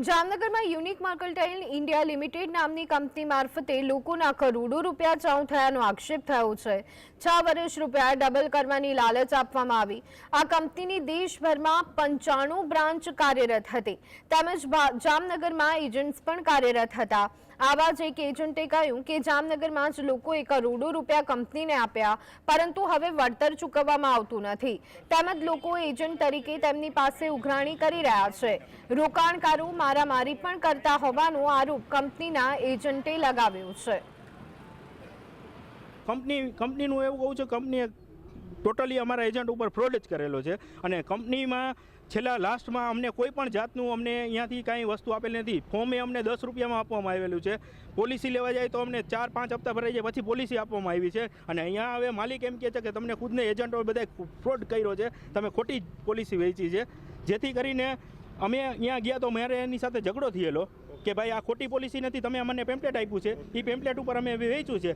જામનગરમાં unique mercantile India limited નામની company મારફતે લોકોના કરોડો રૂપિયા ચાઉં થયાનો આક્ષેપ થયો છે। 6 વર્ષ રૂપિયા ડબલ કરવાની લાલચ આપવામાં આવી। આ કંપનીની દેશભરમાં 95 બ્રાન્ચ કાર્યરત હતી તેમજ જામનગરમાં એજન્ટ્સ પણ કાર્યરત હતા। આવા જ એક એજન્ટે કહ્યું કે જામનગરમાં જ લોકોએ કરોડો રૂપિયા કંપનીને આપ્યા, પરંતુ હવે વળતર ચૂકવવામાં આવતું નથી તેમજ લોકો એજન્ટ તરીકે તેમની પાસે ઉઘરાણી કરી રહ્યા છે। રોકાણકારો મારામારી પણ કરતા હોવાનો આરોપ કંપનીના એજન્ટે લગાવ્યો છે। કંપનીનું એવું કહું છે, કંપનીએ ટોટલી અમારા એજન્ટ ઉપર ફ્રોડ જ કરેલો છે અને કંપનીમાં છેલ્લા લાસ્ટમાં અમને કોઈ પણ જાતનું અમને અહીંયાથી કાંઈ વસ્તુ આપેલી નથી। ફોર્મે અમને 10 રૂપિયામાં આપવામાં આવેલું છે। પોલિસી લેવા જાય તો અમને 4-5 હપ્તા ભરાઈ જાય પછી પોલિસી આપવામાં આવી છે અને અહીંયા હવે માલિક એમ કહે છે કે તમને ખુદને એજન્ટો બધા ફ્રોડ કર્યો છે, તમે ખોટી પોલિસી વેચી છે, જેથી કરીને અમે અહીંયા ગયા તો મારે એની સાથે ઝઘડો થયેલો કે ભાઈ આ ખોટી પોલિસી નથી, તમે અમને પેમ્પલેટ આપ્યું છે, એ પેમ્પલેટ ઉપર અમે વેચ્યું છે।